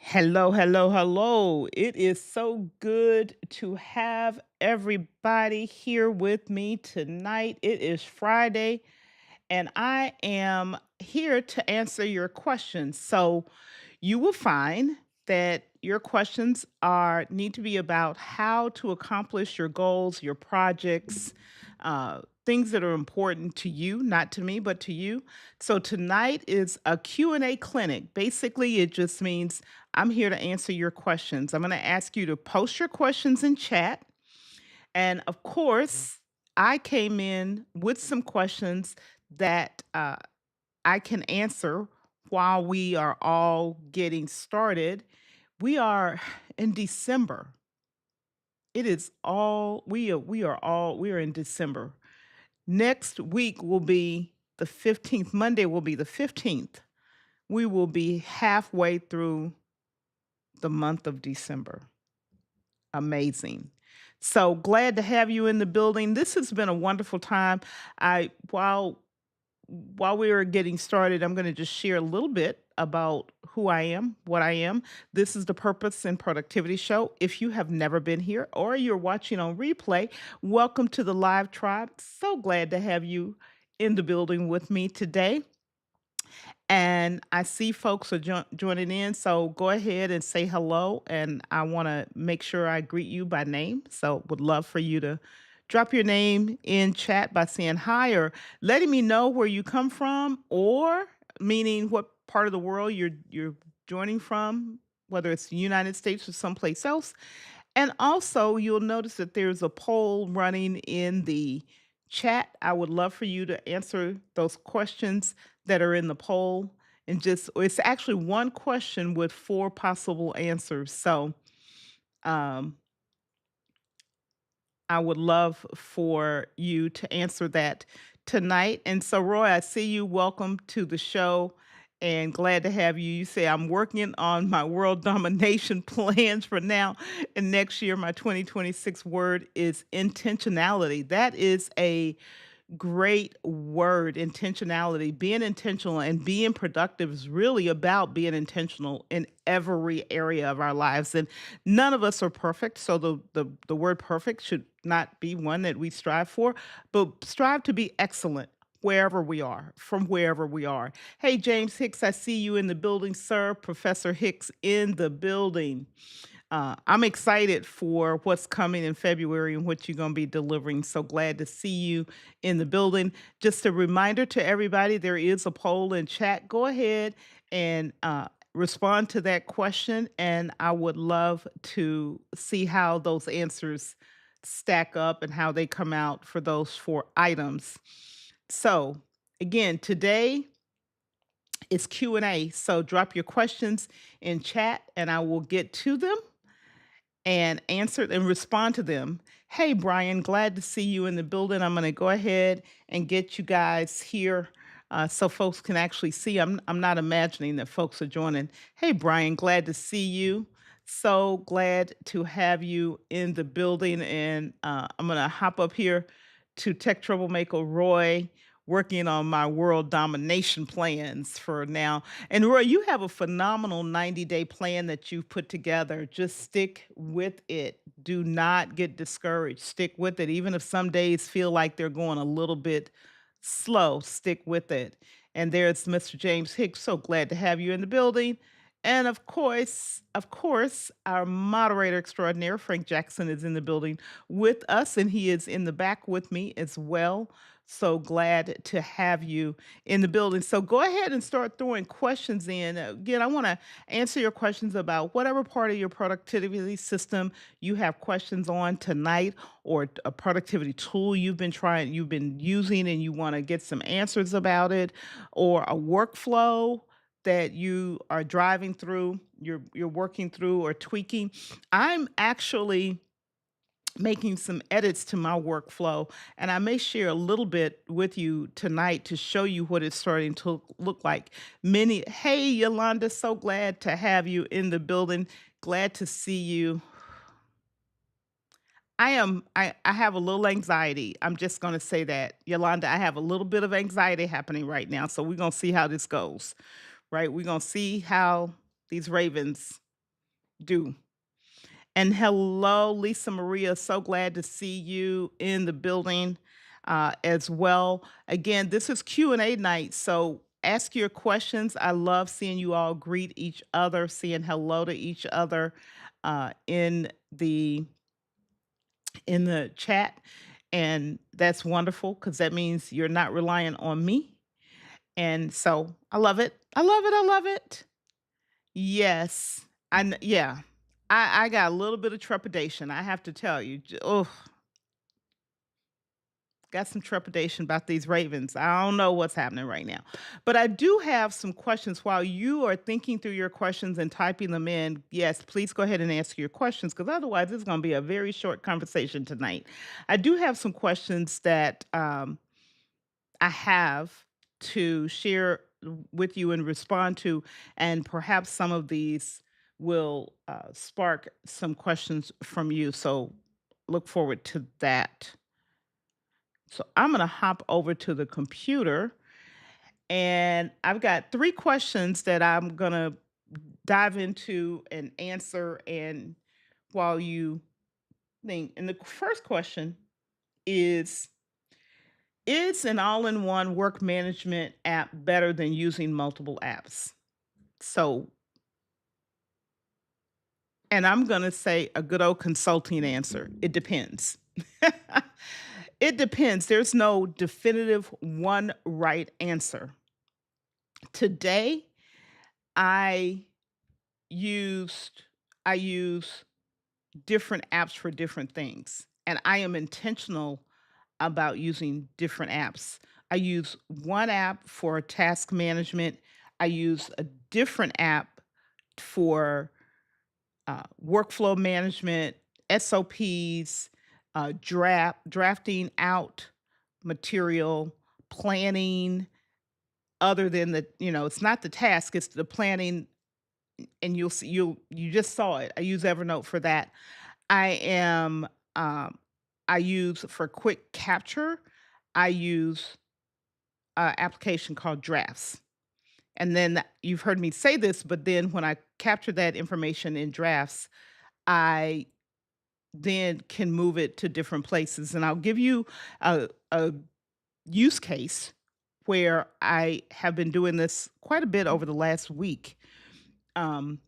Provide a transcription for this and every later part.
Hello, hello, hello. It is so good to have everybody here with me tonight. It is Friday, and I am here to answer your questions. So, you will find that your questions are need to be about how to accomplish your goals, your projects, things that are important to you, not to me, but to you. So tonight is a Q and A clinic. Basically, it just means I'm here to answer your questions. I'm going to ask you to post your questions in chat. And of course, I came in with some questions that I can answer while we are all getting started. We are in December. It is all we are in December. Next week will be the 15th. Monday will be the 15th. We will be halfway through the month of December. Amazing. So glad to have you in the building. This has been a wonderful time. I while we are getting started, I'm going to just share a little bit about who I am, what I am. This is the Purpose and Productivity Show. If you have never been here or you're watching on replay, welcome to the live tribe. So glad to have you in the building with me today. And I see folks are joining in. So go ahead and say hello. And I want to make sure I greet you by name. So would love for you to drop your name in chat by saying hi or letting me know where you come from or meaning what part of the world you're joining from, whether it's the United States or someplace else. And also, you'll notice that there's a poll running in the chat. I would love for you to answer those questions that are in the poll. And just, it's actually one question with four possible answers. So um, I would love for you to answer that tonight. And so, Roy, I see you. Welcome to the show and glad to have you. You say, I'm working on my world domination plans for now. And next year, my 2026 word is intentionality. That is a great word, intentionality. Being intentional and being productive is really about being intentional in every area of our lives. And none of us are perfect. So the word perfect should not be one that we strive for, but strive to be excellent wherever we are, from wherever we are. Hey, James Hicks, I see you in the building, sir. Professor Hicks in the building. I'm excited for what's coming in February and what you're going to be delivering. So glad to see you in the building. Just a reminder to everybody there is a poll in chat. Go ahead and respond to that question. And I would love to see how those answers stack up and how they come out for those four items. So, again, today is Q&A. So drop your questions in chat and I will get to them and answer and respond to them. Hey, Brian, glad to see you in the building. I'm going to go ahead and get you guys here so folks can actually see. I'm not imagining that folks are joining. Hey, Brian, glad to see you. So glad to have you in the building. And I'm going to hop up here to Tech Troublemaker Roy, working on my world domination plans for now. And Roy, you have a phenomenal 90-day plan that you've put together. Just stick with it. Do not get discouraged. Stick with it. Even if some days feel like they're going a little bit slow, stick with it. And there's Mr. James Hicks. So glad to have you in the building. And of course, our moderator extraordinaire, Frank Jackson, is in the building with us, and he is in the back with me as well. So glad to have you in the building. So go ahead and start throwing questions in. Again, I want to answer your questions about whatever part of your productivity system you have questions on tonight, or a productivity tool you've been using, and you want to get some answers about it, or a workflow that you are driving through, you're working through or tweaking. I'm actually making some edits to my workflow, and I may share a little bit with you tonight to show you what it's starting to look like. Many, hey Yolanda, so glad to have you in the building. Glad to see you. I have a little anxiety. I'm just going to say that. Yolanda, I have a little bit of anxiety happening right now, so we're going to see how this goes. Right? We're going to see how these Ravens do. And hello, Lisa Maria. So glad to see you in the building as well. Again, this is Q&A night, so ask your questions. I love seeing you all greet each other, saying hello to each other in the chat, and that's wonderful because that means you're not relying on me. And so I love it. I love it. I love it. Yes. Yeah. I got a little bit of trepidation, I have to tell you. Oh, got some trepidation about these Ravens. I don't know what's happening right now. But I do have some questions while you are thinking through your questions and typing them in. Yes, please go ahead and ask your questions because otherwise it's going to be a very short conversation tonight. I do have some questions that I have to share with you and respond to, and perhaps some of these will spark some questions from you. So look forward to that. So I'm going to hop over to the computer, and I've got three questions that I'm going to dive into and answer. And while you think, and the first question is Is an all in one work management app better than using multiple apps? So, and I'm going to say a good old consulting answer. It depends. It depends. There's no definitive one right answer. Today, I used I use different apps for different things, and I am intentional about using different apps. I use one app for task management. I use a different app for workflow management, SOPs, drafting out material, planning. Other than it's not the task; it's the planning. And you just saw it. I use Evernote for that. I am I use for quick capture. I use application called Drafts. And then you've heard me say this, but then when I capture that information in Drafts, I then can move it to different places. And I'll give you a use case where I have been doing this quite a bit over the last week. Um,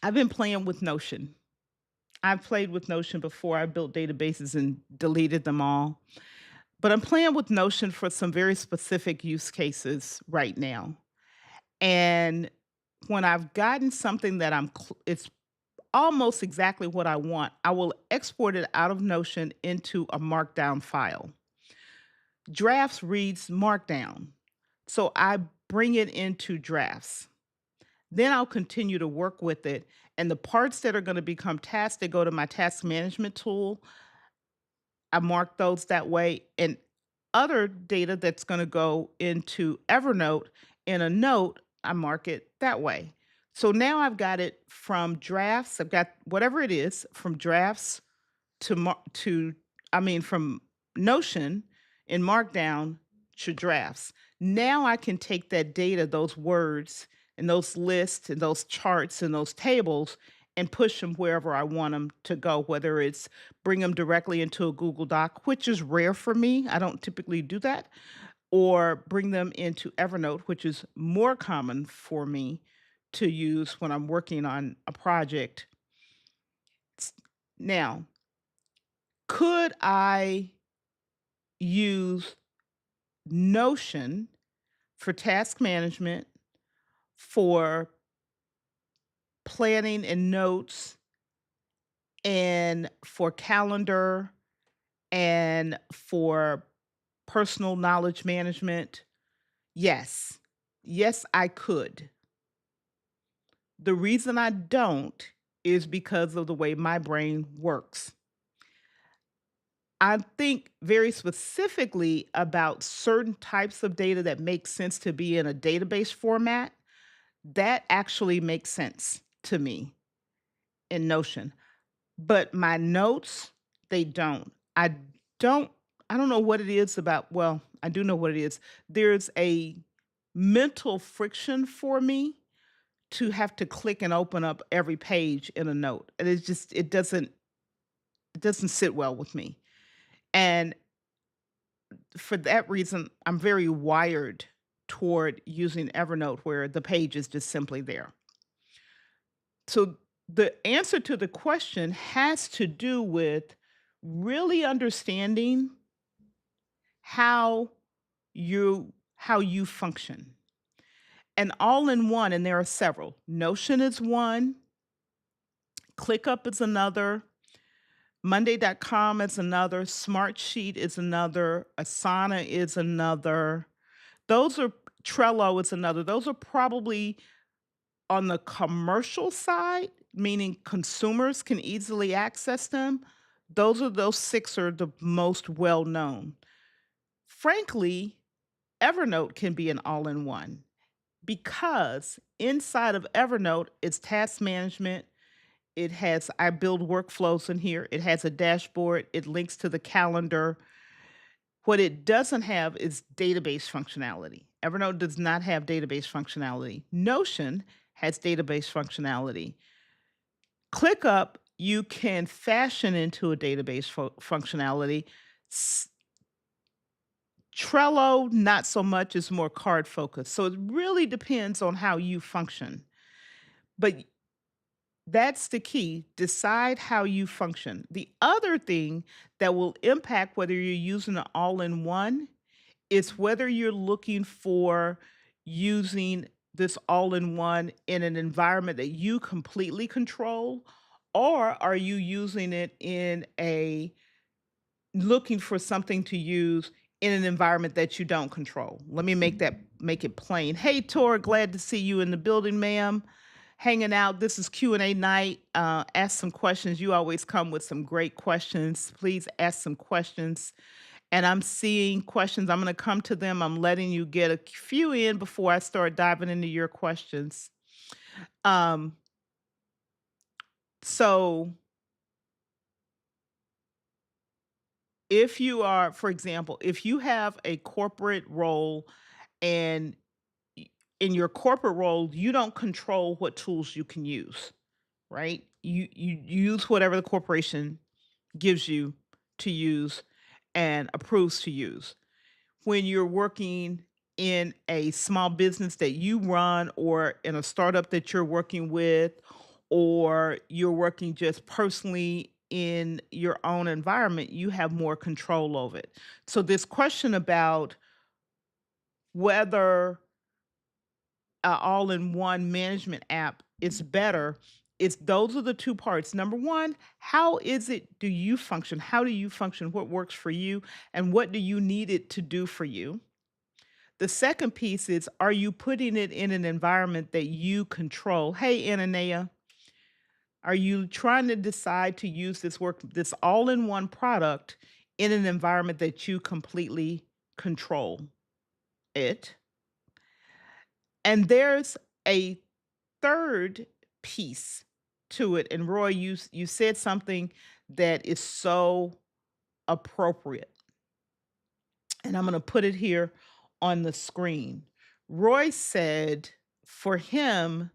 I've been playing with Notion. I've played with Notion before. I built databases and deleted them all. But I'm playing with Notion for some very specific use cases right now. And when I've gotten something that it's almost exactly what I want, I will export it out of Notion into a markdown file. Drafts reads markdown. So I bring it into drafts. Then I'll continue to work with it. And the parts that are going to become tasks that go to my task management tool, I mark those that way. And other data that's going to go into Evernote in a note, I mark it that way. So now I've got it from drafts. I've got whatever it is from drafts to I mean from Notion in Markdown to drafts. Now I can take that data, those words and those lists and those charts and those tables and push them wherever I want them to go, whether it's bring them directly into a Google Doc, which is rare for me. I don't typically do that, or bring them into Evernote, which is more common for me to use when I'm working on a project. Now, could I use Notion for task management, for planning and notes, and for calendar, and for personal knowledge management? Yes. Yes, I could. The reason I don't is because of the way my brain works. I think very specifically about certain types of data that make sense to be in a database format. That actually makes sense to me in Notion. But my notes, they don't. Don't I don't know what it is about, well, I do know what it is. There's a mental friction for me to have to click and open up every page in a note. And it's just it doesn't sit well with me. And for that reason, I'm very wired toward using Evernote where the page is just simply there. So the answer to the question has to do with really understanding how how you function. And all in one, and there are several. Notion is one, ClickUp is another, Monday.com is another, Smartsheet is another, Asana is another. Those are Trello is another. Those are probably on the commercial side, meaning consumers can easily access them. Those 6 are the most well known. Frankly, Evernote can be an all-in-one because inside of Evernote, it's task management. It has I build workflows in here. It has a dashboard. It links to the calendar. What it doesn't have is database functionality. Evernote does not have database functionality. Notion has database functionality. ClickUp, you can fashion into a database functionality. S- Trello, not so much, is more card focused. So it really depends on how you function. But that's the key. Decide how you function. The other thing that will impact whether you're using an all in one is whether you're looking for using this all in one in an environment that you completely control, or are you using it in a looking for something to use in an environment that you don't control. Let me make it plain. Hey, Tor, glad to see you in the building, ma'am. Hanging out. This is Q&A night. Ask some questions. You always come with some great questions. Please ask some questions. And I'm seeing questions. I'm going to come to them. I'm letting you get a few in before I start diving into your questions. Um, so if you are, for example, if you have a corporate role and y- in your corporate role, you don't control what tools you can use, right? You use whatever the corporation gives you to use and approves to use. When you're working in a small business that you run or in a startup that you're working with, or you're working just personally in your own environment, you have more control over it. So this question about whether a all-in-one management app is better, it's those are the two parts. Number one, how is it do you function? How do you function? What works for you? And what do you need it to do for you? The second piece is, are you putting it in an environment that you control? Hey, Ananea, are you trying to decide to use this all-in-one product in an environment that you completely control it? And there's a third piece to it. And Roy, you said something that is so appropriate. And I'm going to put it here on the screen. Roy said for him,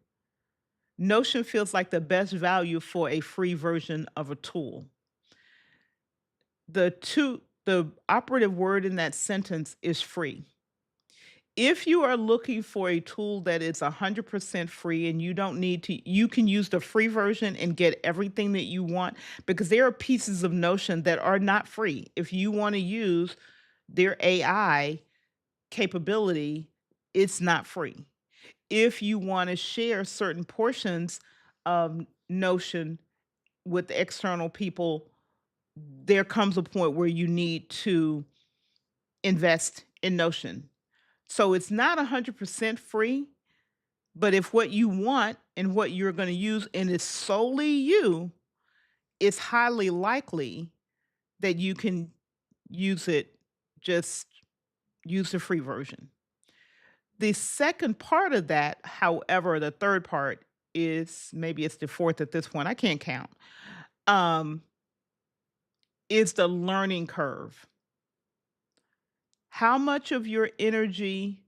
Notion feels like the best value for a free version of a tool. The operative word in that sentence is free. If you are looking for a tool that is 100% free and you don't need to, you can use the free version and get everything that you want because there are pieces of Notion that are not free. If you want to use their AI capability, it's not free. If you want to share certain portions of Notion with external people, there comes a point where you need to invest in Notion. So it's not 100% free, but if what you want and what you're going to use and it's solely you, it's highly likely that you can use it, just use the free version. The second part of that, however, the third part is maybe it's the fourth at this point, I can't count, um, is the learning curve. How much of your energy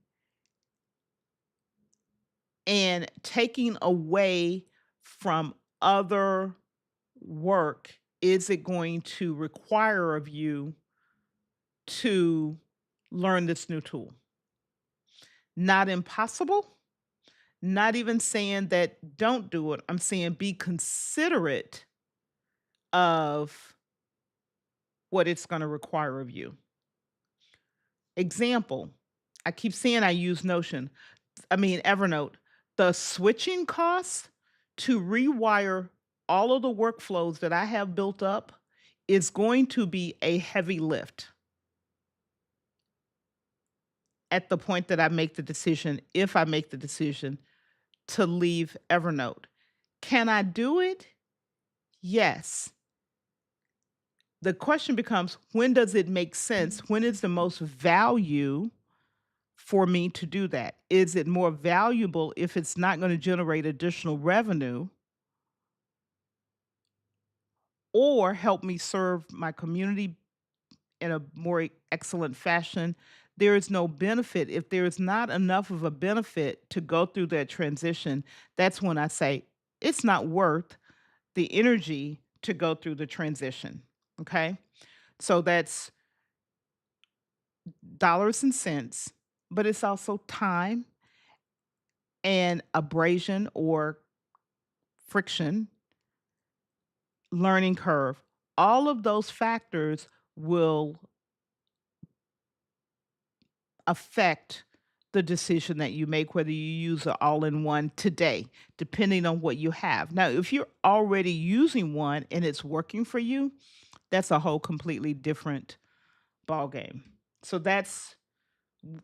and taking away from other work, is it going to require of you to learn this new tool? Not impossible, not even saying that don't do it. I'm saying be considerate of what it's going to require of you. Example, I keep saying I use Evernote. The switching costs to rewire all of the workflows that I have built up is going to be a heavy lift at the point that I make the decision, if I make the decision to leave Evernote. Can I do it? Yes. The question becomes, when does it make sense? When is the most value for me to do that? Is it more valuable if it's not going to generate additional revenue or help me serve my community in a more excellent fashion? There is no benefit. If there is not enough of a benefit to go through that transition, that's when I say it's not worth the energy to go through the transition. Okay. So that's dollars and cents, but it's also time and abrasion or friction, learning curve. All of those factors will affect the decision that you make, whether you use an all in one today, depending on what you have. Now, if you're already using one and it's working for you, that's a whole completely different ballgame. So that's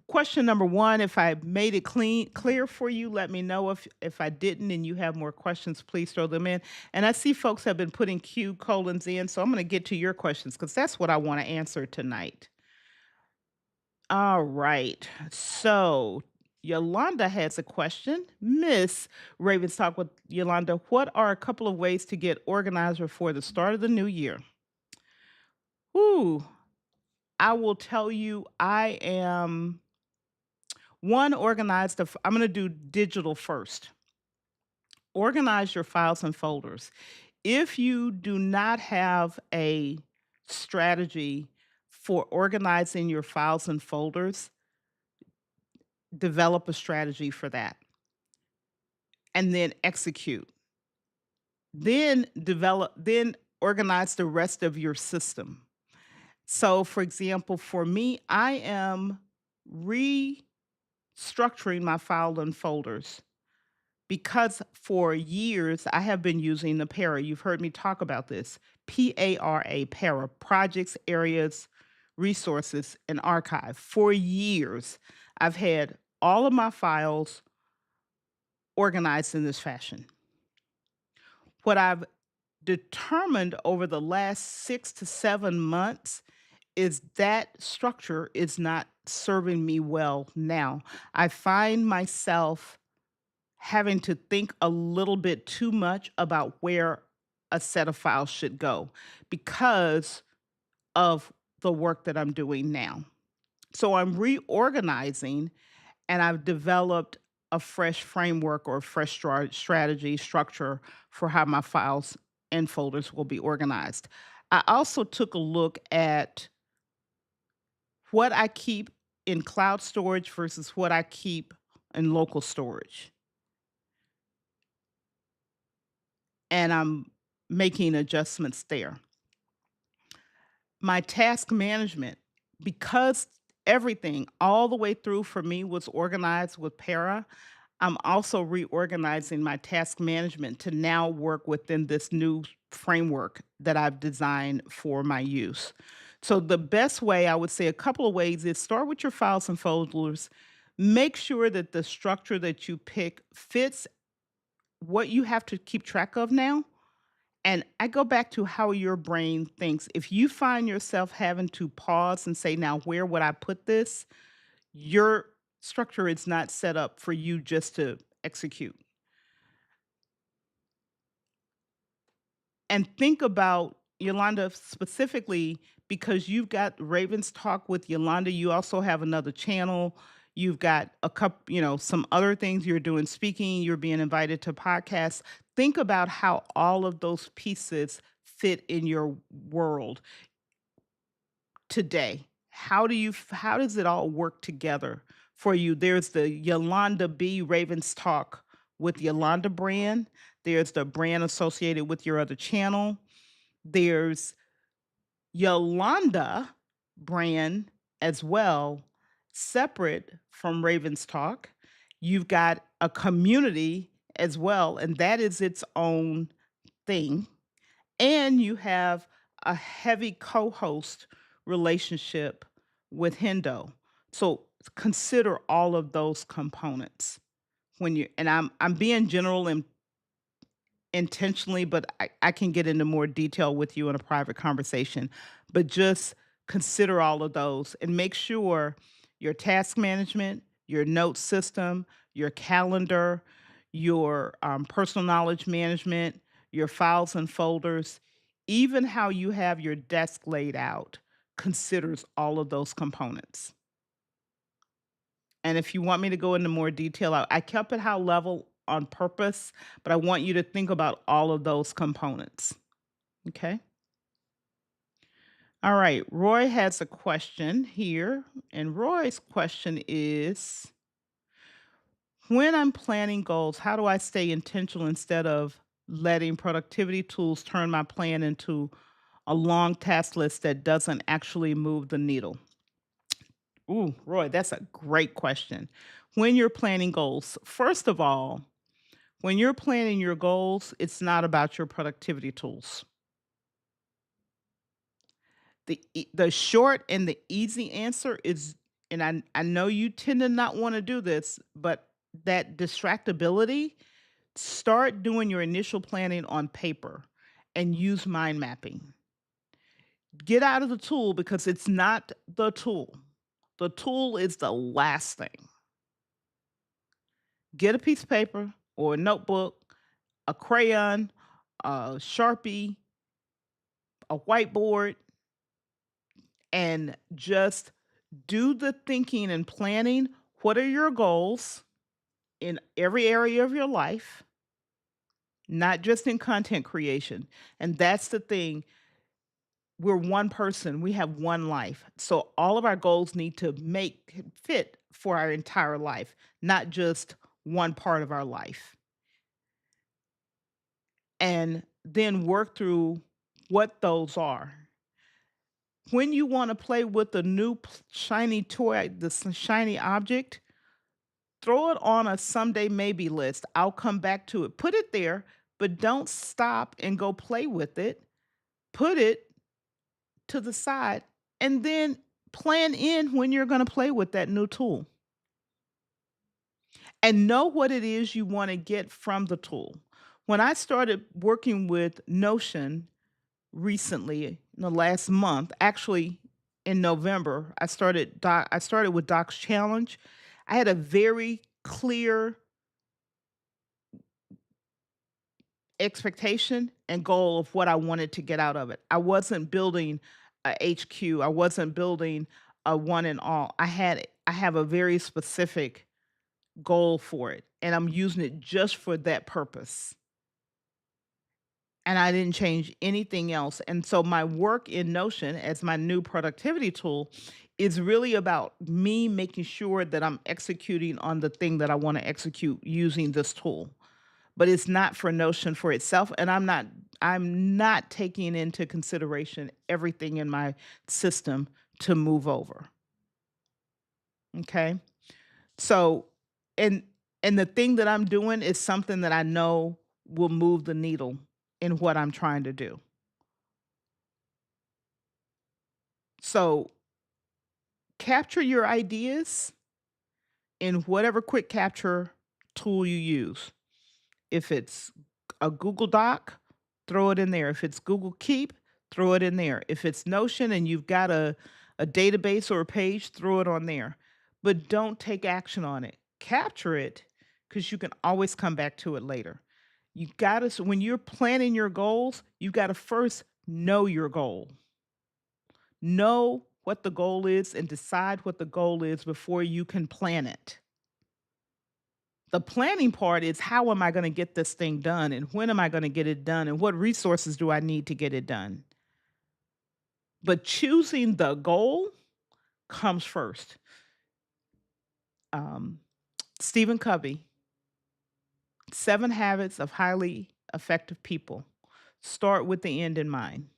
question number one. If I made it clear for you, let me know. If I didn't and you have more questions, please throw them in. And I see folks have been putting Q colons in, so I'm going to get to your questions because that's what I want to answer tonight. All right. So Yolanda has a question. Miss Ravens Talk with Yolanda. What are a couple of ways to get organized before the start of the new year? Ooh, I will tell you, I am one organized. I'm going to do digital first. Organize your files and folders. If you do not have a strategy for organizing your files and folders, develop a strategy for that and then execute. Then organize the rest of your system. So, for example, for me, I am restructuring my file and folders because for years I have been using the para. You've heard me talk about this. Para, projects, areas, resources, and archive. For years, I've had all of my files organized in this fashion. What I've determined over the last 6 to 7 months is that structure is not serving me well now. I find myself having to think a little bit too much about where a set of files should go because of the work that I'm doing now. So I'm reorganizing and I've developed a fresh framework or a fresh strategy structure for how my files and folders will be organized. I also took a look at what I keep in cloud storage versus what I keep in local storage. And I'm making adjustments there. My task management, because everything all the way through for me was organized with Para, I'm also reorganizing my task management to now work within this new framework that I've designed for my use. So, the best way, I would say a couple of ways, is start with your files and folders. Make sure that the structure that you pick fits what you have to keep track of now. And I go back to how your brain thinks. If you find yourself having to pause and say, now, where would I put this? Your structure is not set up for you just to execute. And think about Yolanda specifically because you've got Ravens Talk with Yolanda. You also have another channel. You've got a couple, some other things you're doing, speaking, you're being invited to podcasts. Think about how all of those pieces fit in your world today. How does it all work together for you? There's the Yolanda B. Ravens Talk with Yolanda brand. There's the brand associated with your other channel. There's Yolanda brand as well, separate from Ravens Talk. You've got a community as well, and that is its own thing. And you have a heavy co-host relationship with Hendo. So consider all of those components when you and I'm being general and intentionally, but I can get into more detail with you in a private conversation. But just consider all of those and make sure your task management, your note system, your calendar, your personal knowledge management, your files and folders, even how you have your desk laid out considers all of those components. And if you want me to go into more detail, I kept it high level on purpose, but I want you to think about all of those components. Okay. All right. Roy has a question here. And Roy's question is, when I'm planning goals, how do I stay intentional instead of letting productivity tools turn my plan into a long task list that doesn't actually move the needle? Ooh, Roy, that's a great question. When you're planning goals, first of all, when you're planning your goals, it's not about your productivity tools. The short and the easy answer is, and I know you tend to not want to do this, but that distractibility, start doing your initial planning on paper and use mind mapping. Get out of the tool because it's not the tool. The tool is the last thing. Get a piece of paper or a notebook, a crayon, a Sharpie, a whiteboard, and just do the thinking and planning. What are your goals in every area of your life, not just in content creation? And that's the thing. We're one person, we have one life. So all of our goals need to make fit for our entire life, not just one part of our life. And then work through what those are. When you want to play with the new shiny toy, the shiny object, throw it on a someday maybe list. I'll come back to it. Put it there, but don't stop and go play with it. Put it to the side and then plan in when you're going to play with that new tool and know what it is you want to get from the tool. When I started working with Notion recently in the last month, actually in November, I started with Doc's Challenge. I had a very clear expectation and goal of what I wanted to get out of it. I wasn't building a HQ. I wasn't building a one and all. I have a very specific goal for it and I'm using it just for that purpose. And I didn't change anything else. And so my work in Notion as my new productivity tool is really about me making sure that I'm executing on the thing that I want to execute using this tool. But it's not for Notion for itself, and I'm not taking into consideration everything in my system to move over. Okay? So and and the thing that I'm doing is something that I know will move the needle in what I'm trying to do. So capture your ideas in whatever quick capture tool you use. If it's a Google Doc, throw it in there. If it's Google Keep, throw it in there. If it's Notion and you've got a database or a page, throw it on there. But don't take action on it. Capture it because you can always come back to it later. You got to, when you're planning your goals, you got to first know your goal. Know what the goal is and decide what the goal is before you can plan it. The planning part is how am I going to get this thing done and when am I going to get it done and what resources do I need to get it done? But choosing the goal comes first. Um, Stephen Covey, 7 Habits of Highly Effective People. Start with the end in mind.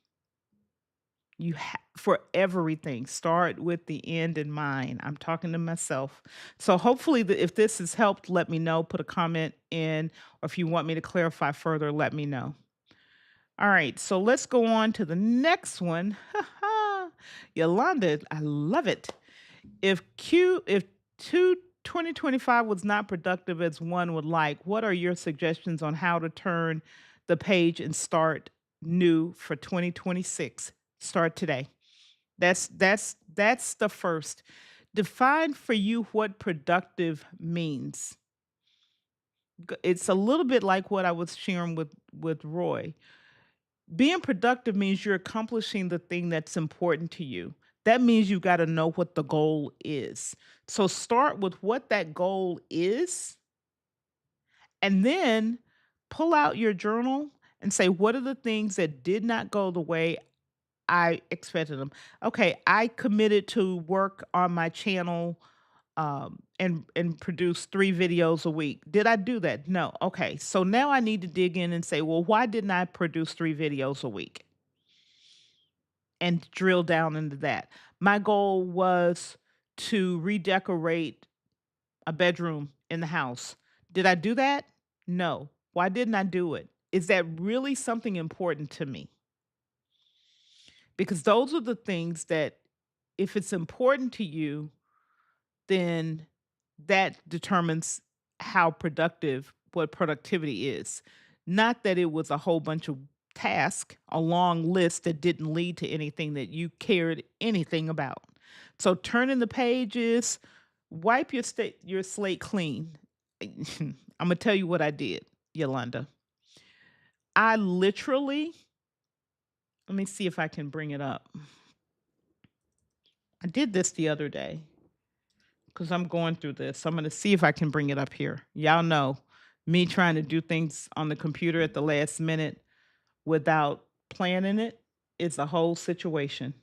For everything, start with the end in mind. I'm talking to myself. So hopefully, if this has helped, let me know. Put a comment in, or if you want me to clarify further, let me know. All right, so let's go on to the next one. Yolanda, I love it. If 2025 was not productive as one would like, what are your suggestions on how to turn the page and start new for 2026? Start today. That's the first. Define for you what productive means. It's a little bit like what I was sharing with Roy. Being productive means you're accomplishing the thing that's important to you. That means you got to know what the goal is. So start with what that goal is and then pull out your journal and say, what are the things that did not go the way I expected them? Okay, I committed to work on my channel and produce 3 videos a week. Did I do that? No. Okay, so now I need to dig in and say, well, why didn't I produce 3 videos a week? And drill down into that. My goal was to redecorate a bedroom in the house. Did I do that? No. Why didn't I do it? Is that really something important to me? Because those are the things that, if it's important to you, then that determines how productive what productivity is. Not that it was a whole bunch of tasks, a long list that didn't lead to anything that you cared anything about. So turning the pages, wipe your slate clean. I'm gonna tell you what I did, Yolanda. I literally, let me see if I can bring it up. I did this the other day because I'm going through this. I'm going to see if I can bring it up here. Y'all know me trying to do things on the computer at the last minute without planning it is a whole situation.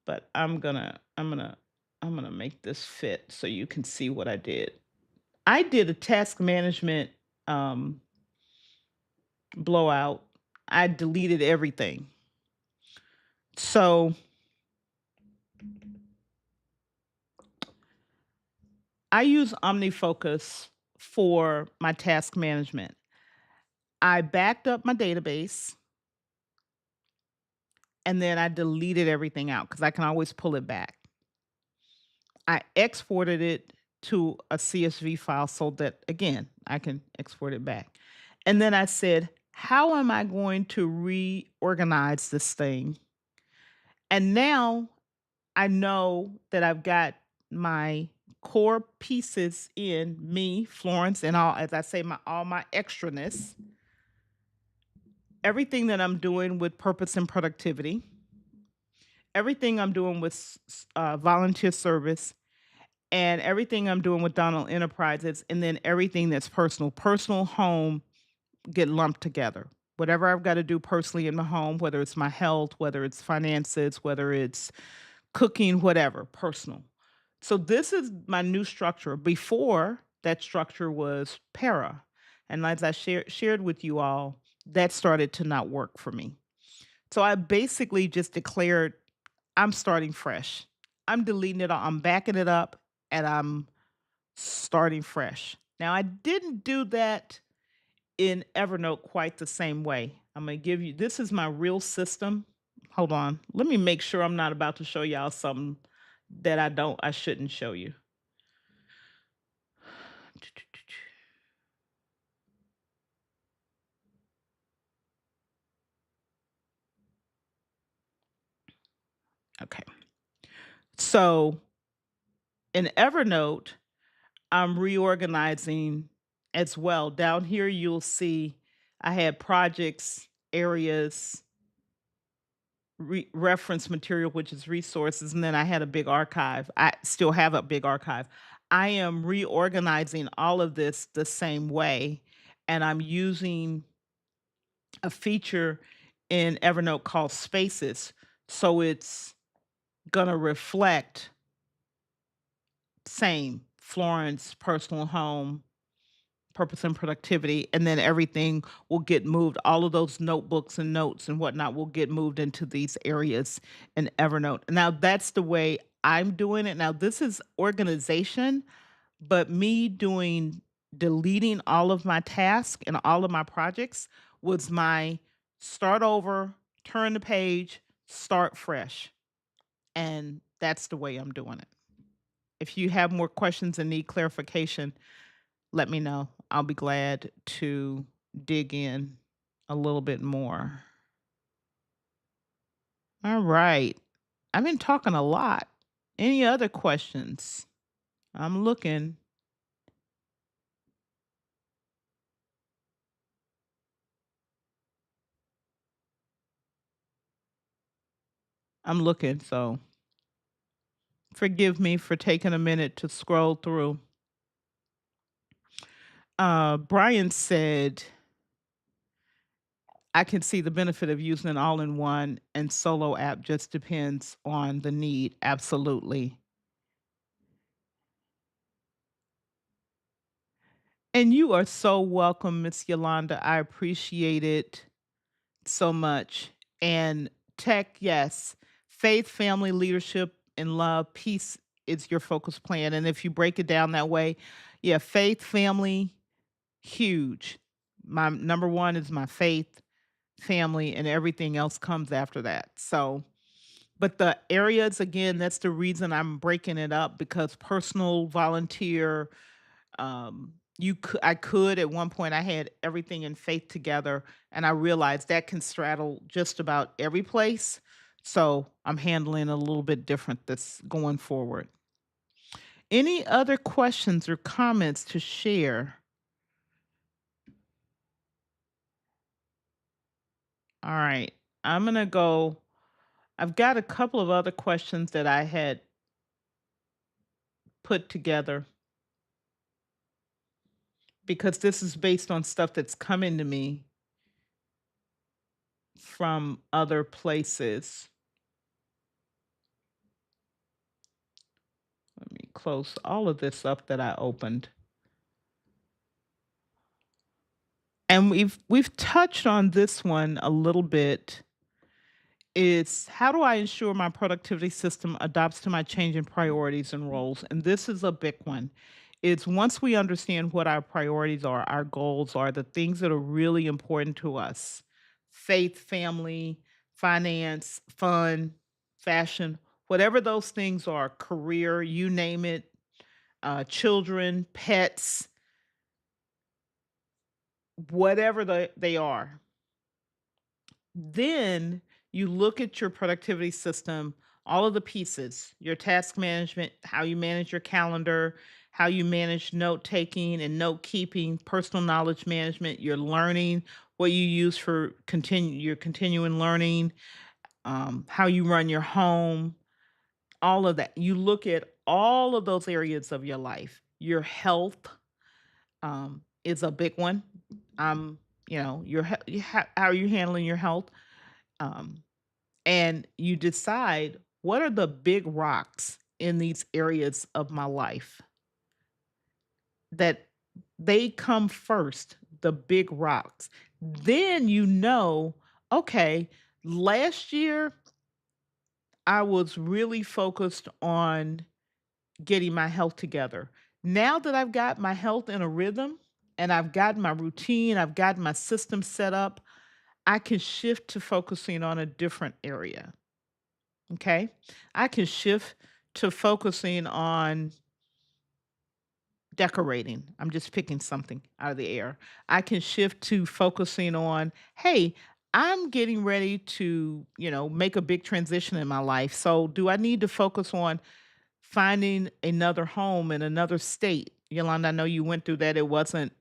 But I'm gonna make this fit so you can see what I did. I did a task management um, blowout. I deleted everything. So I use OmniFocus for my task management. I backed up my database and then I deleted everything out because I can always pull it back. I exported it to a CSV file so that, again, I can export it back. And then I said, how am I going to reorganize this thing? And now I know that I've got my core pieces in me, Florence, and all, as I say, all my extraness, everything that I'm doing with purpose and productivity, everything I'm doing with volunteer service, and everything I'm doing with Donald Enterprises, and then everything that's personal, home, get lumped together. Whatever I've got to do personally in my home, whether it's my health, whether it's finances, whether it's cooking, whatever, personal. So this is my new structure. Before, that structure was para. And as I shared with you all, that started to not work for me. So I basically just declared I'm starting fresh. I'm deleting it all. I'm backing it up and I'm starting fresh. Now, I didn't do that in Evernote quite the same way. I'm going to give you this is my real system. Hold on. Let me make sure I'm not about to show y'all something that I shouldn't show you. Okay. So in Evernote, I'm reorganizing as well. Down here, you'll see I had projects, areas, reference material, which is resources, and then I had a big archive. I still have a big archive. I am reorganizing all of this the same way, and I'm using a feature in Evernote called Spaces. So it's going to reflect same Florence, personal home, purpose and productivity, and then everything will get moved. All of those notebooks and notes and whatnot will get moved into these areas in Evernote. Now that's the way I'm doing it. Now this is organization, but me doing deleting all of my tasks and all of my projects was my start over, turn the page, start fresh. And that's the way I'm doing it. If you have more questions and need clarification, let me know. I'll be glad to dig in a little bit more. All right. I've been talking a lot. Any other questions? I'm looking. I'm looking. So forgive me for taking a minute to scroll through. Brian said, I can see the benefit of using an all in one and solo app just depends on the need. Absolutely. And you are so welcome, Miss Yolanda. I appreciate it so much. And tech, yes. Faith, family, leadership, and love, peace is your focus plan. And if you break it down that way, yeah, faith, family, huge. My number one is my faith, family, and everything else comes after that. So, but the areas, again, that's the reason I'm breaking it up because personal, volunteer, I could at one point I had everything in faith together and I realized that can straddle just about every place. So I'm handling a little bit different this going forward. Any other questions or comments to share? All right. I'm going to go. I've got a couple of other questions that I had put together because this is based on stuff that's coming to me from other places. Let me close all of this up that I opened. And we've touched on this one a little bit. Is how do I ensure my productivity system adapts to my changing priorities and roles? And this is a big one. It's once we understand what our priorities are, our goals are, the things that are really important to us faith, family, finance, fun, fashion, whatever those things are, career, you name it, children, pets, whatever they are. Then you look at your productivity system, all of the pieces, your task management, how you manage your calendar, how you manage note taking and note keeping, personal knowledge management, your learning, what you use for your continuing learning, how you run your home, all of that. You look at all of those areas of your life. Your health is a big one. Um, how are you handling your health? Um, and you decide what are the big rocks in these areas of my life that they come first, the big rocks. Then okay, last year I was really focused on getting my health together. Now that I've got my health in a rhythm and I've got my routine, I've got my system set up, I can shift to focusing on a different area. Okay. I can shift to focusing on decorating. I'm just picking something out of the air. I can shift to focusing on, hey, I'm getting ready to, make a big transition in my life. So, do I need to focus on finding another home in another state? Yolanda, I know you went through that. It wasn't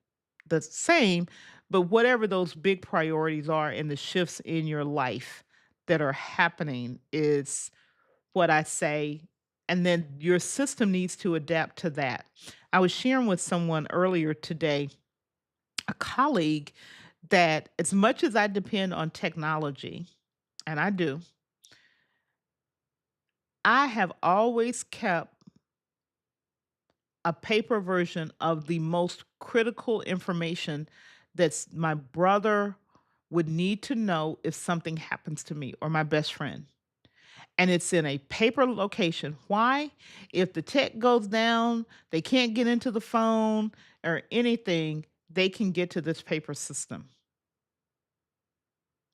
the same, but whatever those big priorities are and the shifts in your life, that are happening is what I say, and then your system needs to adapt to that. I was sharing with someone earlier today, a colleague, that as much as I depend on technology, and I do, I have always kept a paper version of the most critical information that's my brother would need to know if something happens to me, or my best friend. And it's in a paper location. Why? If the tech goes down, they can't get into the phone or anything, they can get to this paper system.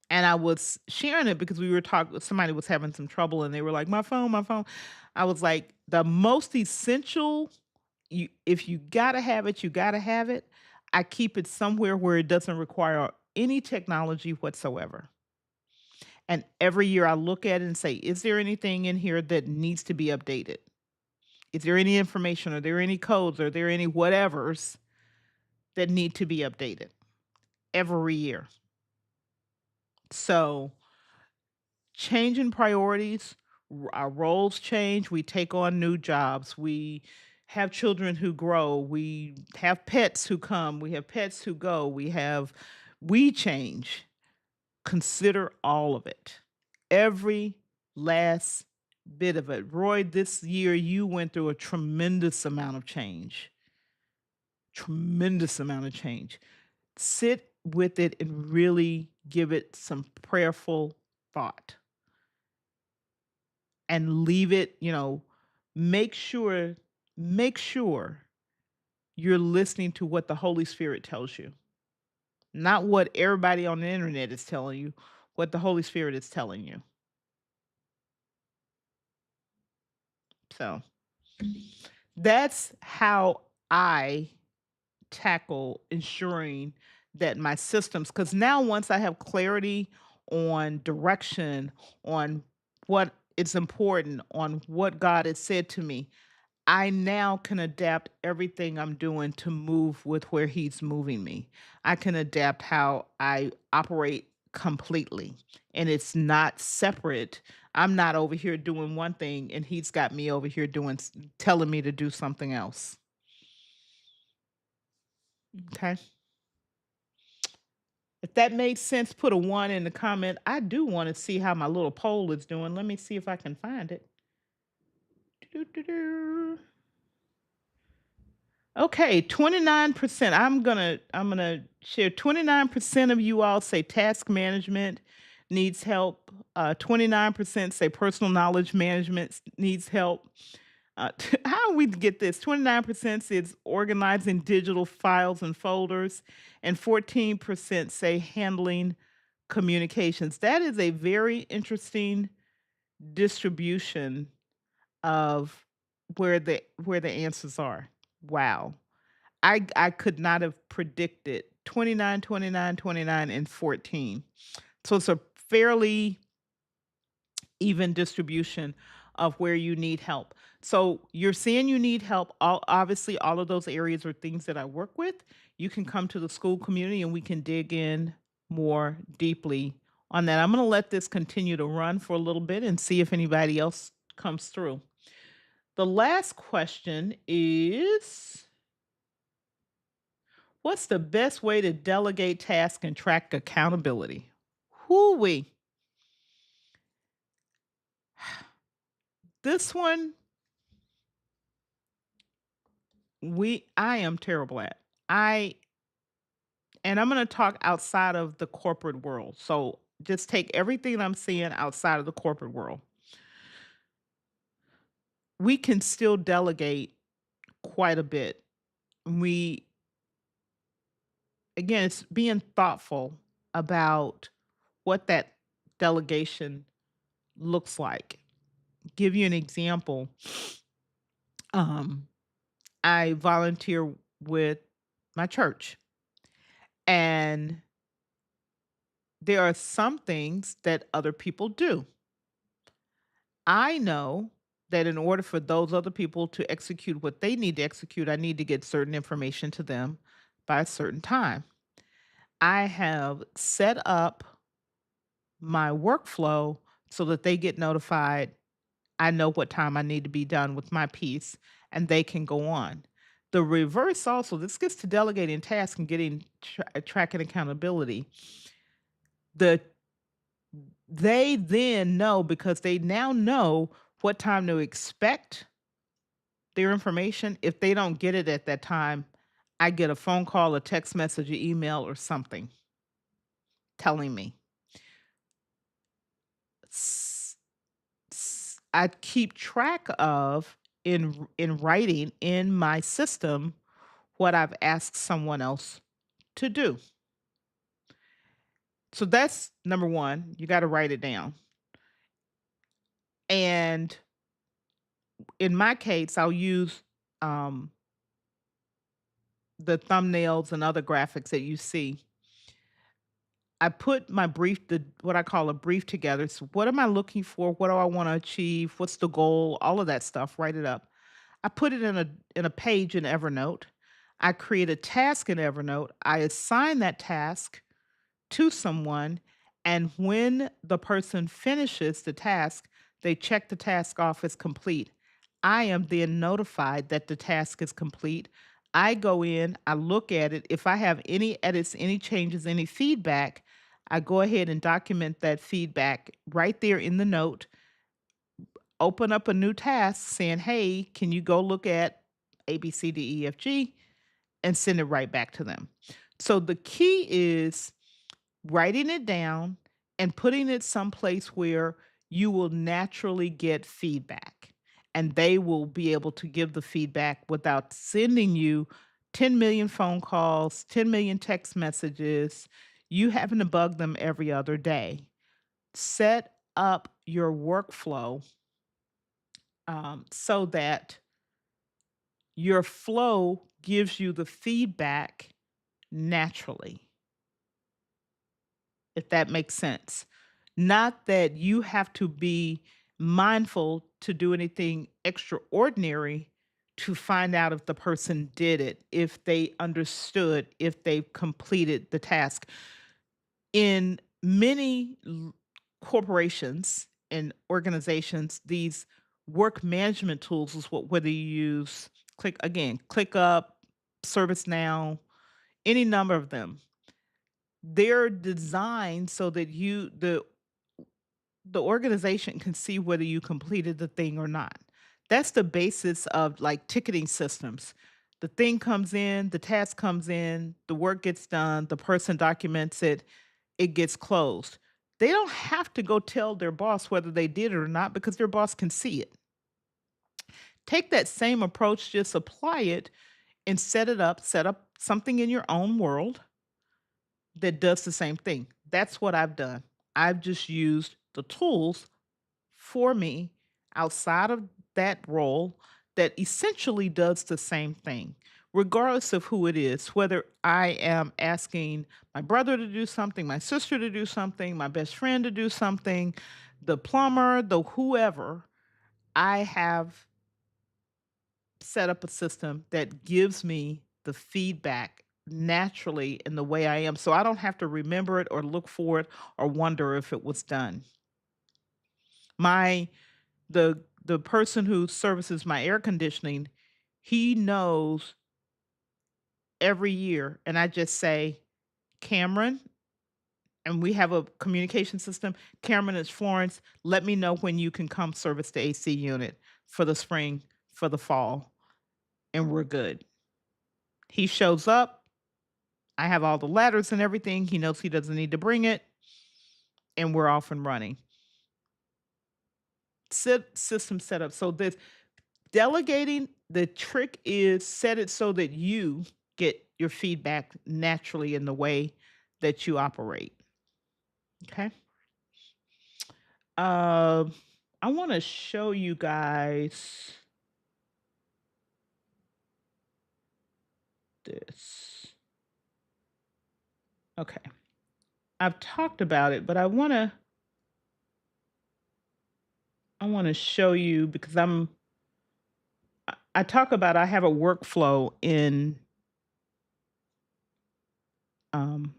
And I was sharing it because we were talking, somebody was having some trouble and they were like, my phone, my phone. I was like, the most essential, if you gotta have it, you gotta have it. I keep it somewhere where it doesn't require any technology whatsoever. And every year I look at it and say, is there anything in here that needs to be updated? Is there any information? Are there any codes? Are there any whatevers that need to be updated every year? So, changing priorities, our roles change, we take on new jobs, we have children who grow, we have pets who come, we have pets who go, we change. Consider all of it. Every last bit of it. Roy, this year you went through a tremendous amount of change. Tremendous amount of change. Sit with it and really give it some prayerful thought and leave it, make sure make sure you're listening to what the Holy Spirit tells you. Not what everybody on the internet is telling you, what the Holy Spirit is telling you. So, that's how I tackle ensuring that my systems, because now once I have clarity on direction, on what is important, on what God has said to me, I now can adapt everything I'm doing to move with where He's moving me. I can adapt how I operate completely, and it's not separate. I'm not over here doing one thing, and He's got me over here telling me to do something else. Okay. If that makes sense, put a one in the comment. I do want to see how my little poll is doing. Let me see if I can find it. Doo-doo-doo. Okay, 29%. I'm gonna share 29% of you all say task management needs help. 29% say personal knowledge management needs help. How do we get this? 29% says organizing digital files and folders, and 14% say handling communications. That is a very interesting distribution of where the answers are. Wow. I could not have predicted 29, 29, 29, and 14. So it's a fairly even distribution of where you need help. So you're saying you need help. Obviously, all of those areas are things that I work with. You can come to the school community and we can dig in more deeply on that. I'm going to let this continue to run for a little bit and see if anybody else comes through. The last question is, what's the best way to delegate tasks and track accountability? Whoo-wee. This one I am terrible at. I and I'm going to talk outside of the corporate world. So just take everything I'm seeing outside of the corporate world. We can still delegate quite a bit. We Again, it's being thoughtful about what that delegation looks like. Give you an example. Um I volunteer with my church, and there are some things that other people do. I know that in order for those other people to execute what they need to execute, I need to get certain information to them by a certain time. I have set up my workflow so that they get notified. I know what time I need to be done with my piece, and they can go on. The reverse also, this gets to delegating tasks and getting tracking accountability. The They then know, because they now know what time to expect their information. If they don't get it at that time, I get a phone call, a text message, an email, or something telling me. S- I keep track of, in writing in my system, what I've asked someone else to do. So that's number 1, you gotta write it down. And in my case, I'll use, um, the thumbnails and other graphics that you see. I put my brief, what I call a brief, together. So what am I looking for? What do I wanna achieve? What's the goal? All of that stuff, write it up. I put it in a page in Evernote. I create a task in Evernote. I assign that task to someone, and when the person finishes the task, they check the task off as complete. I am then notified that the task is complete. I go in, I look at it. If I have any edits, any changes, any feedback, I go ahead and document that feedback right there in the note. Open up a new task saying, "Hey, can you go look at A, B, C, D, E, F, G," and send it right back to them. So the key is writing it down and putting it someplace where you will naturally get feedback, and they will be able to give the feedback without sending you 10 million phone calls, 10 million text messages, you having to bug them every other day. Set up your workflow, so that your flow gives you the feedback naturally, if that makes sense. Not that you have to be mindful to do anything extraordinary to find out if the person did it, if they understood, if they completed the task. In many corporations and organizations, these work management tools is what, whether you use ClickUp, ServiceNow, any number of them, they're designed so that the organization can see whether you completed the thing or not. That's the basis of, like, ticketing systems. The thing comes in, the task comes in, the work gets done, the person documents it, it gets closed. They don't have to go tell their boss whether they did it or not, because their boss can see it. Take that same approach, just apply it and set up something in your own world that does the same thing. That's what I've done. I've just used the tools for me outside of that role that essentially does the same thing, regardless of who it is, whether I am asking my brother to do something, my sister to do something, my best friend to do something, the plumber, the whoever. I have set up a system that gives me the feedback naturally in the way I am. So I don't have to remember it or look for it or wonder if it was done. My the person who services my air conditioning, he knows every year, and I just say, "Cameron," and we have a communication system. "Cameron, it's Florence. Let me know when you can come service the AC unit for the spring, for the fall," and we're good. He shows up, I have all the ladders and everything, he knows he doesn't need to bring it, and we're off and running. System setup. So this delegating, the trick is set it so that you get your feedback naturally in the way that you operate. Okay. Um, I want to show you guys this. Okay. I've talked about it, but I want to show you, because I talk about, I have a workflow in um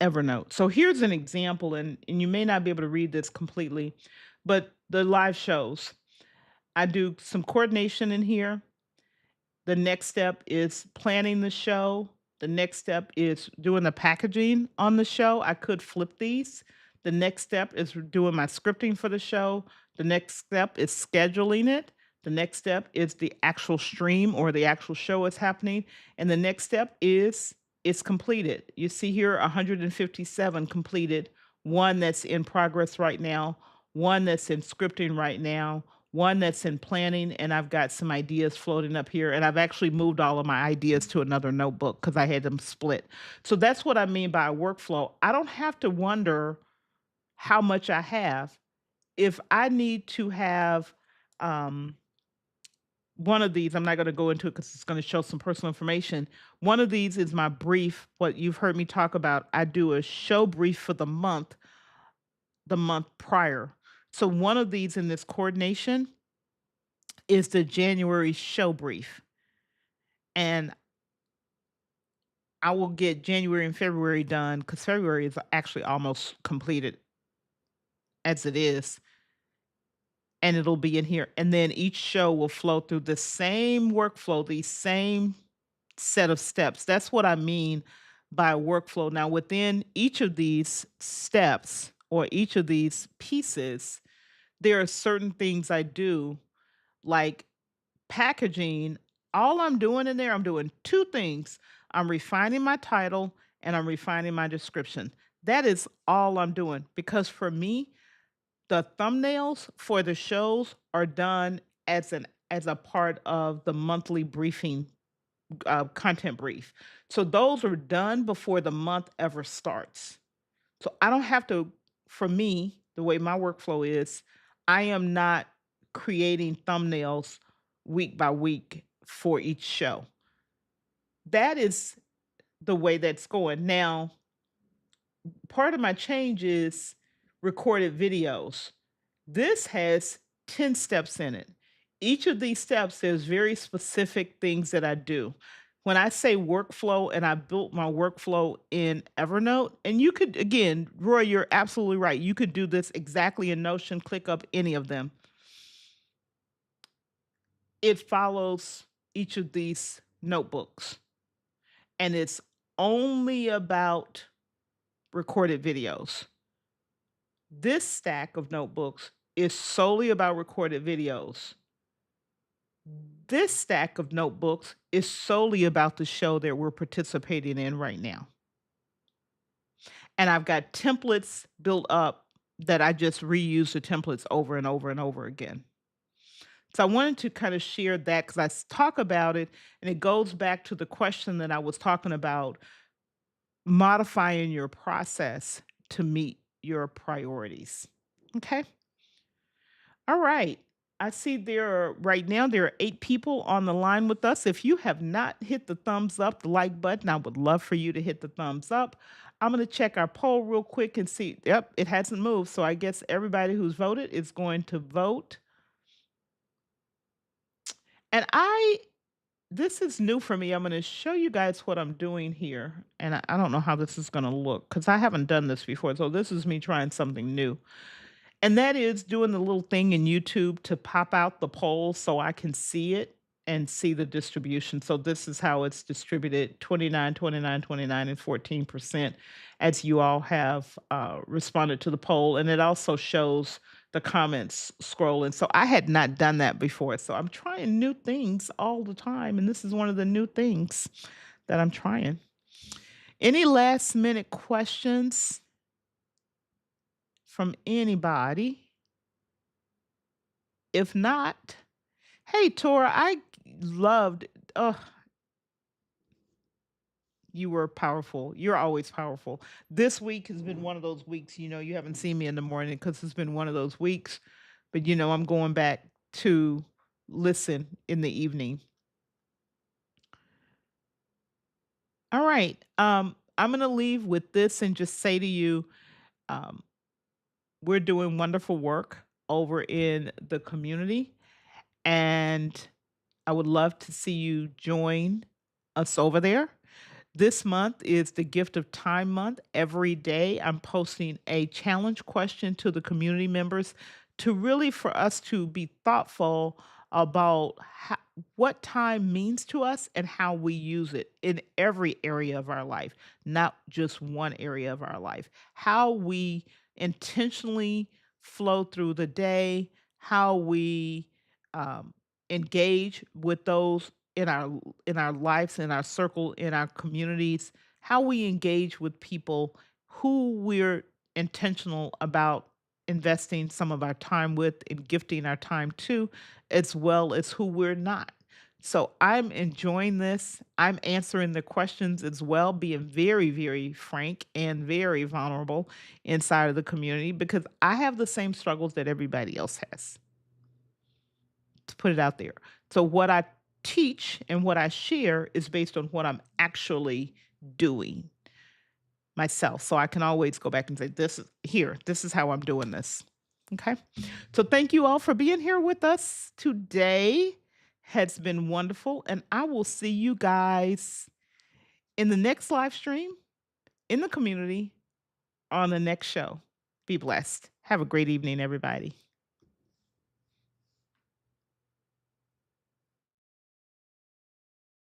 Evernote. So here's an example, and you may not be able to read this completely, but the live shows. I do some coordination in here. The next step is planning the show. The next step is doing the packaging on the show. I could flip these. The next step is doing my scripting for the show. The next step is scheduling it. The next step is the actual stream or the actual show is happening. And the next step is it's completed. You see here 157 completed, one that's in progress right now, one that's in scripting right now, one that's in planning, and I've got some ideas floating up here. And I've actually moved all of my ideas to another notebook because I had them split. So that's what I mean by a workflow. I don't have to wonder how much I have. If I need to have um, one of these, I'm not going to go into it because it's going to show some personal information. One of these is my brief, what you've heard me talk about. I do a show brief for the month prior. So one of these in this coordination is the January show brief. And I will get January and February done because February is actually almost completed as it is. And it'll be in here. And then each show will flow through the same workflow, the same set of steps. That's what I mean by workflow. Now, within each of these steps or each of these pieces, there are certain things I do, like packaging. All I'm doing in there, I'm doing two things. I'm refining my title and I'm refining my description. That is all I'm doing because for me, the thumbnails for the shows are done as a part of the monthly briefing content brief. So those are done before the month ever starts. So I don't have to, for me, the way my workflow is, I am not creating thumbnails week by week for each show. That is the way that's going. Now, part of my change is recorded videos. This has 10 steps in it. Each of these steps, there's very specific things that I do. When I say workflow and I built my workflow in Evernote, and you could, again, Roy, you're absolutely right. You could do this exactly in Notion, click up any of them. It follows each of these notebooks, and it's only about recorded videos. This stack of notebooks is solely about recorded videos. This stack of notebooks is solely about the show that we're participating in right now. And I've got templates built up that I just reuse the templates over and over and over again. So I wanted to kind of share that because talk about it and it goes back to the question that I was talking about modifying your process to meet your priorities. Okay. All right. I see right now there are 8 people on the line with us. If you have not hit the thumbs up, the like button, I would love for you to hit the thumbs up. I'm going to check our poll real quick and see. Yep, it hasn't moved. So I guess everybody who's voted is going to vote. And this is new for me. I'm going to show you guys what I'm doing here. And I don't know how this is going to look because I haven't done this before. So this is me trying something new. And that is doing the little thing in YouTube to pop out the poll so I can see it and see the distribution. So this is how it's distributed 29, 29, 29, and 14% as you all have responded to the poll. And it also shows the comments scrolling. So I had not done that before. So I'm trying new things all the time. And this is one of the new things that I'm trying. Any last minute questions from anybody? If not, hey, Tora, I loved, oh, you were powerful. You're always powerful. This week has been one of those weeks, you haven't seen me in the morning because it's been one of those weeks, but I'm going back to listen in the evening. All right. I'm going to leave with this and just say to you, um, we're doing wonderful work over in the community. And I would love to see you join us over there. This month is the Gift of Time month. Every day, I'm posting a challenge question to the community members to really for us to be thoughtful about what time means to us and how we use it in every area of our life, not just one area of our life. How we intentionally flow through the day, how we um, engage with those in our lives, in our circle, in our communities, how we engage with people who we're intentional about investing some of our time with and gifting our time to, as well as who we're not. So I'm enjoying this. I'm answering the questions as well, being very, very frank and very vulnerable inside of the community because I have the same struggles that everybody else has, to put it out there. So what I teach and what I share is based on what I'm actually doing myself. So I can always go back and say, this is how I'm doing this. Okay. So thank you all for being here with us today. Has been wonderful. And I will see you guys in the next live stream, in the community, on the next show. Be blessed. Have a great evening, everybody.